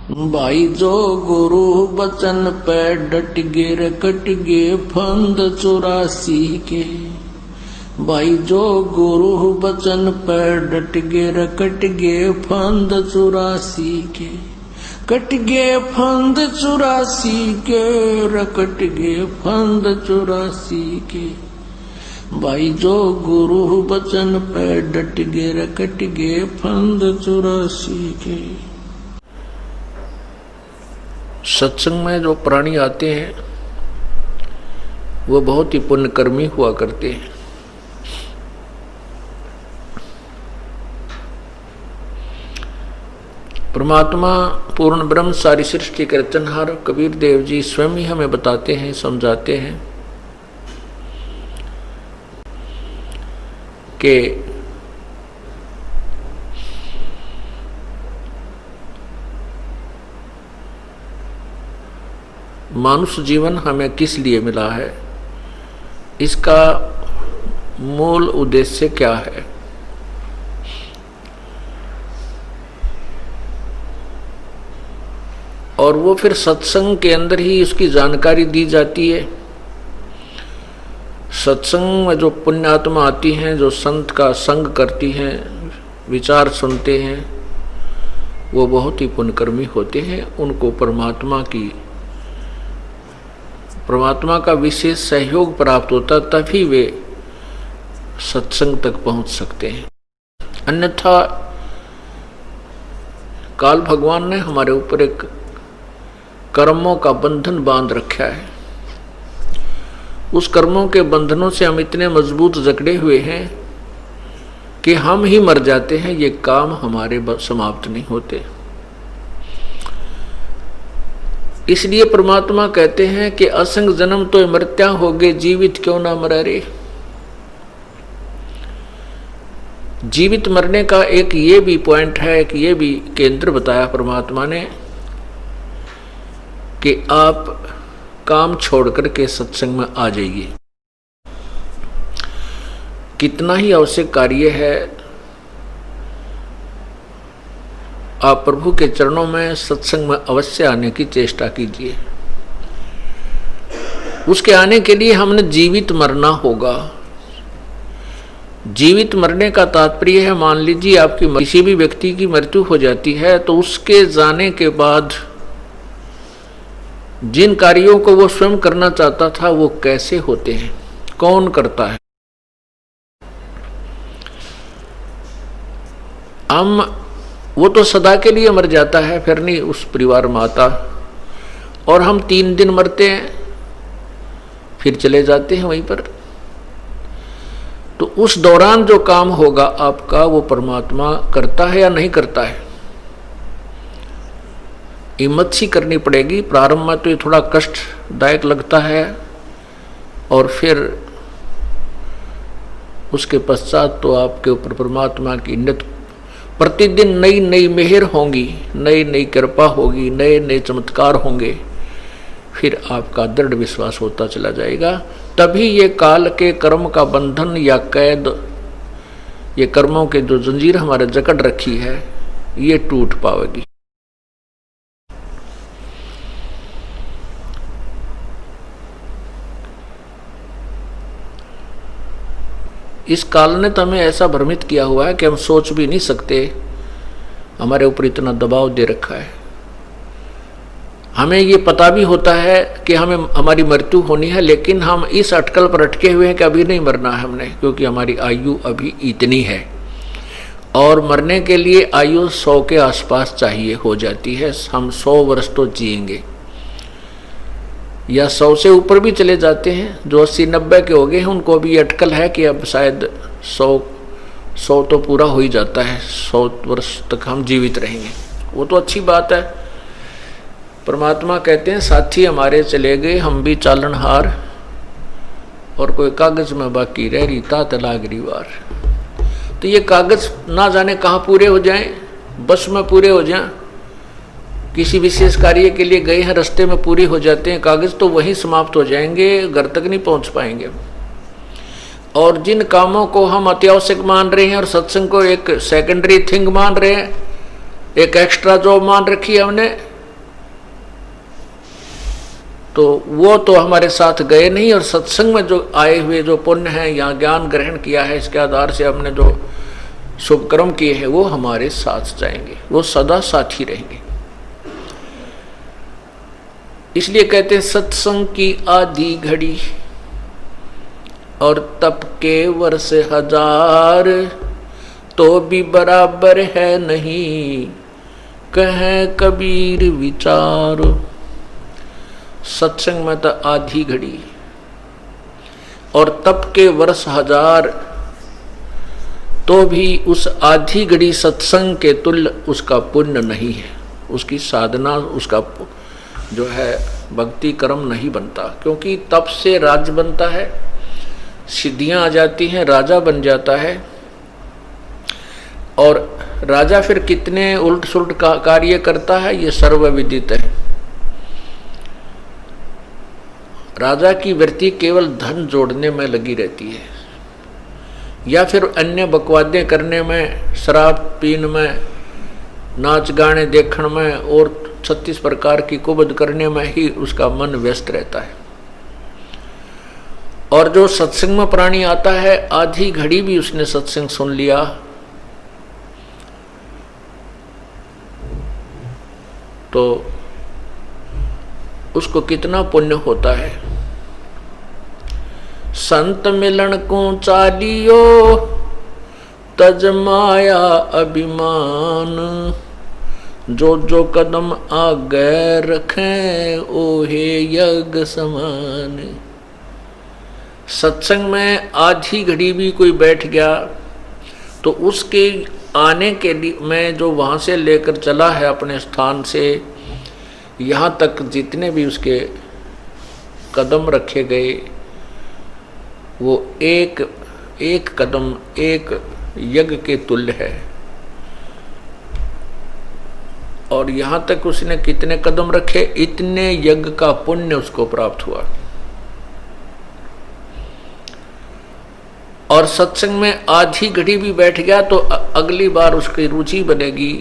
भाई जो गुरु बचन पे डट गे रे कट गे फंद 84 के। भाई जो गुरु बचन पे डट गे रे कट गे फंद 84 के। कट गे फंद 84 के रे कट गे फंद 84 के। भाई जो गुरु बचन पे डट गे रे कट गे फंद 84 के। सत्संग में जो प्राणी आते हैं वो बहुत ही पुण्यकर्मी हुआ करते हैं। परमात्मा पूर्ण ब्रह्म सारी सृष्टि के रचनहार कबीर देव जी स्वयं ही हमें बताते हैं, समझाते हैं कि मानुष जीवन हमें किस लिए मिला है, इसका मूल उद्देश्य क्या है। और वो फिर सत्संग के अंदर ही उसकी जानकारी दी जाती है। सत्संग में जो पुण्यात्मा आती हैं, जो संत का संग करती हैं, विचार सुनते हैं, वो बहुत ही पुण्यकर्मी होते हैं। उनको परमात्मा का विशेष सहयोग प्राप्त होता, तभी वे सत्संग तक पहुंच सकते हैं। अन्यथा काल भगवान ने हमारे ऊपर एक कर्मों का बंधन बांध रखा है। उस कर्मों के बंधनों से हम इतने मजबूत जकड़े हुए हैं कि हम ही मर जाते हैं, ये काम हमारे समाप्त नहीं होते। इसलिए परमात्मा कहते हैं कि असंग जन्म तो मृत्या होगे, जीवित क्यों ना मरा रे। जीवित मरने का एक ये भी पॉइंट है, एक ये भी केंद्र बताया परमात्मा ने कि आप काम छोड़ करके सत्संग में आ जाइए। कितना ही आवश्यक कार्य है, आप प्रभु के चरणों में सत्संग में अवश्य आने की चेष्टा कीजिए। उसके आने के लिए हमने जीवित मरना होगा। जीवित मरने का तात्पर्य है, मान लीजिए आपकी किसी भी व्यक्ति की मृत्यु हो जाती है तो उसके जाने के बाद जिन कार्यों को वो स्वयं करना चाहता था वो कैसे होते हैं, कौन करता है। वो तो सदा के लिए मर जाता है, फिर नहीं उस परिवार में आता। और हम 3 दिन मरते हैं, फिर चले जाते हैं वहीं पर। तो उस दौरान जो काम होगा आपका, वो परमात्मा करता है या नहीं करता है। हिम्मत सी करनी पड़ेगी। प्रारंभ में तो ये थोड़ा कष्टदायक लगता है, और फिर उसके पश्चात तो आपके ऊपर परमात्मा की नित्य प्रतिदिन नई नई मेहर होंगी, नई नई कृपा होगी, नए नए चमत्कार होंगे। फिर आपका दृढ़ विश्वास होता चला जाएगा। तभी ये काल के कर्म का बंधन या कैद, ये कर्मों के जो जंजीर हमारे जकड़ रखी है, ये टूट पाएगी। इस काल ने तो हमें ऐसा भ्रमित किया हुआ है कि हम सोच भी नहीं सकते। हमारे ऊपर इतना दबाव दे रखा है। हमें ये पता भी होता है कि हमें हमारी मृत्यु होनी है, लेकिन हम इस अटकल पर अटके हुए हैं कि अभी नहीं मरना है हमने, क्योंकि हमारी आयु अभी इतनी है। और मरने के लिए आयु 100 के आसपास चाहिए हो जाती है। हम 100 वर्ष तो जिएंगे, या 100 से ऊपर भी चले जाते हैं। जो 80-90 के हो गए हैं उनको भी अटकल है कि अब शायद 100 तो पूरा हो ही जाता है, 100 वर्ष तक हम जीवित रहेंगे। वो तो अच्छी बात है। परमात्मा कहते हैं साथी हमारे चले गए, हम भी चालनहार, और कोई कागज में बाकी रह रही तात लागरी वार। तो ये कागज ना जाने कहाँ पूरे हो जाएं, बस में पूरे हो जाएं, किसी विशेष कार्य के लिए गए हैं, रास्ते में पूरी हो जाते हैं कागज, तो वहीं समाप्त हो जाएंगे, घर तक नहीं पहुंच पाएंगे। और जिन कामों को हम अत्यावश्यक मान रहे हैं और सत्संग को एक सेकेंडरी थिंग मान रहे हैं, एक एक्स्ट्रा जॉब मान रखी है हमने, तो वो तो हमारे साथ गए नहीं, और सत्संग में जो आए हुए जो पुण्य है या ज्ञान ग्रहण किया है, इसके आधार से हमने जो शुभ कर्म किए हैं वो हमारे साथ जाएंगे, वो सदा साथी रहेंगे। इसलिए कहते हैं सत्संग की आधी घड़ी और तप के वर्ष हजार, तो भी बराबर है नहीं कहे कबीर विचार। सत्संग में तो आधी घड़ी और तप के वर्ष हजार, तो भी उस आधी घड़ी सत्संग के तुल्य उसका पुण्य नहीं है, उसकी साधना, उसका जो है भक्ति कर्म नहीं बनता। क्योंकि तप से राज्य बनता है, सिद्धियां आ जाती हैं, राजा बन जाता है। और राजा फिर कितने उल्ट सुलट का कार्य करता है ये सर्वविदित है। राजा की वृत्ति केवल धन जोड़ने में लगी रहती है, या फिर अन्य बकवादे करने में, शराब पीने में, नाच गाने देखने में और 36 प्रकार की कुबद करने में ही उसका मन व्यस्त रहता है। और जो सत्संग में प्राणी आता है, आधी घड़ी भी उसने सत्संग सुन लिया तो उसको कितना पुण्य होता है। संत मिलन को चालियो तज माया अभिमान, जो जो कदम आगे रखें ओहे यज्ञ समान। सत्संग में आधी घड़ी भी कोई बैठ गया तो उसके आने के लिए मैं जो वहाँ से लेकर चला है अपने स्थान से यहाँ तक, जितने भी उसके कदम रखे गए वो एक एक कदम एक यज्ञ के तुल्य है। और यहाँ तक उसने कितने कदम रखे, इतने यज्ञ का पुण्य उसको प्राप्त हुआ। और सत्संग में आधी घड़ी भी बैठ गया तो अगली बार उसकी रुचि बनेगी,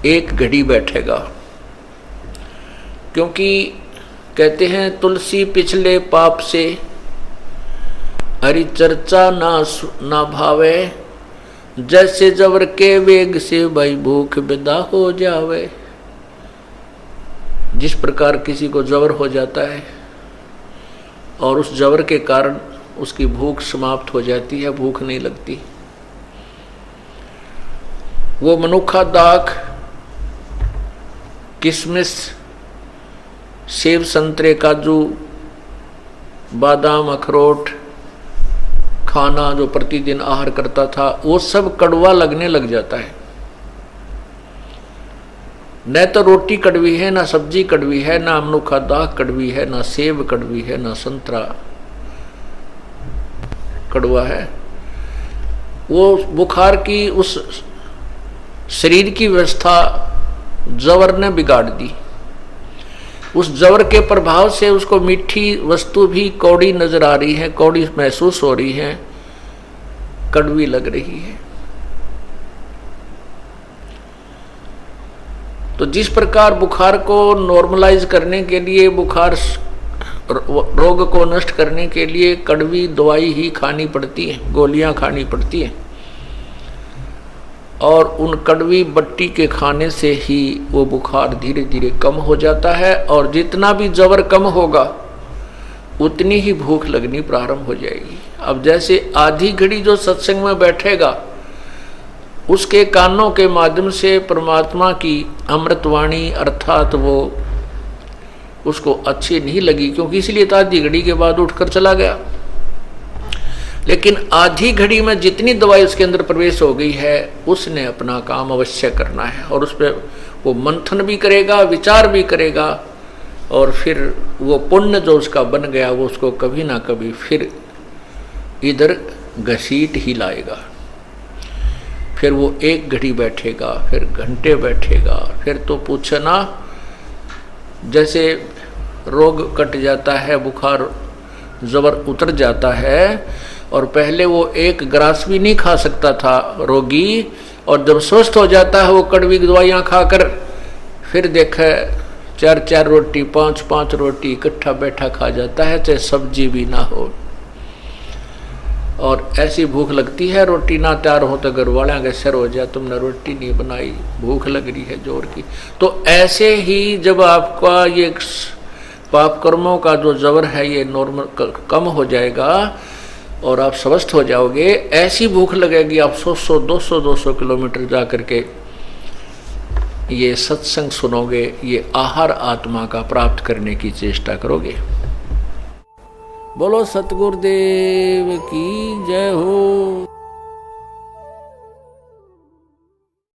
एक घड़ी बैठेगा। क्योंकि कहते हैं तुलसी पिछले पाप से हरि चर्चा ना भावे, जैसे जवर के वेग से भाई भूख विदा हो जावे। जिस प्रकार किसी को जवर हो जाता है और उस जवर के कारण उसकी भूख समाप्त हो जाती है, भूख नहीं लगती, वो मनुखा दाख, किशमिश, सेब, संतरे, काजू, बादाम, अखरोट खाना जो प्रतिदिन आहार करता था, वो सब कड़वा लगने लग जाता है। न तो रोटी कड़वी है, ना सब्जी कड़वी है, ना मनुखा दाख कड़वी है, ना सेब कड़वी है, ना संतरा कड़वा है। वो बुखार की उस शरीर की व्यवस्था जवर ने बिगाड़ दी। उस जवर के प्रभाव से उसको मीठी वस्तु भी कौड़ी नजर आ रही है, कौड़ी महसूस हो रही है, कड़वी लग रही है। तो जिस प्रकार बुखार को नॉर्मलाइज करने के लिए, बुखार रोग को नष्ट करने के लिए कड़वी दवाई ही खानी पड़ती है, गोलियां खानी पड़ती है, और उन कड़वी बट्टी के खाने से ही वो बुखार धीरे धीरे कम हो जाता है। और जितना भी जबर कम होगा उतनी ही भूख लगनी प्रारंभ हो जाएगी। अब जैसे आधी घड़ी जो सत्संग में बैठेगा, उसके कानों के माध्यम से परमात्मा की अमृतवाणी अर्थात वो उसको अच्छी नहीं लगी, क्योंकि इसलिए तो आधी घड़ी के बाद उठकर चला गया। लेकिन आधी घड़ी में जितनी दवाई उसके अंदर प्रवेश हो गई है, उसने अपना काम अवश्य करना है, और उस पर वो मंथन भी करेगा, विचार भी करेगा, और फिर वो पुण्य जो उसका बन गया वो उसको कभी ना कभी फिर इधर घसीट ही लाएगा। फिर वो एक घड़ी बैठेगा, फिर घंटे बैठेगा, फिर तो पूछना, जैसे रोग कट जाता है, बुखार जबर उतर जाता है, और पहले वो एक ग्रास भी नहीं खा सकता था रोगी, और जब स्वस्थ हो जाता है वो कड़वी दवाइयाँ खाकर, फिर देखे 4-4 रोटी 5-5 रोटी इकट्ठा बैठा खा जाता है, चाहे सब्जी भी ना हो। और ऐसी भूख लगती है, रोटी ना तैयार हो तो घर वाले के सिर हो जाए, तुमने रोटी नहीं बनाई, भूख लग रही है जोर की। तो ऐसे ही जब आपका ये पाप कर्मों का जो जबर है ये नॉर्मल कम हो जाएगा और आप स्वस्थ हो जाओगे, ऐसी भूख लगेगी आप 100 200 किलोमीटर जा करके ये सत्संग सुनोगे, ये आहार आत्मा का प्राप्त करने की चेष्टा करोगे। बोलो सतगुरुदेव की जय हो।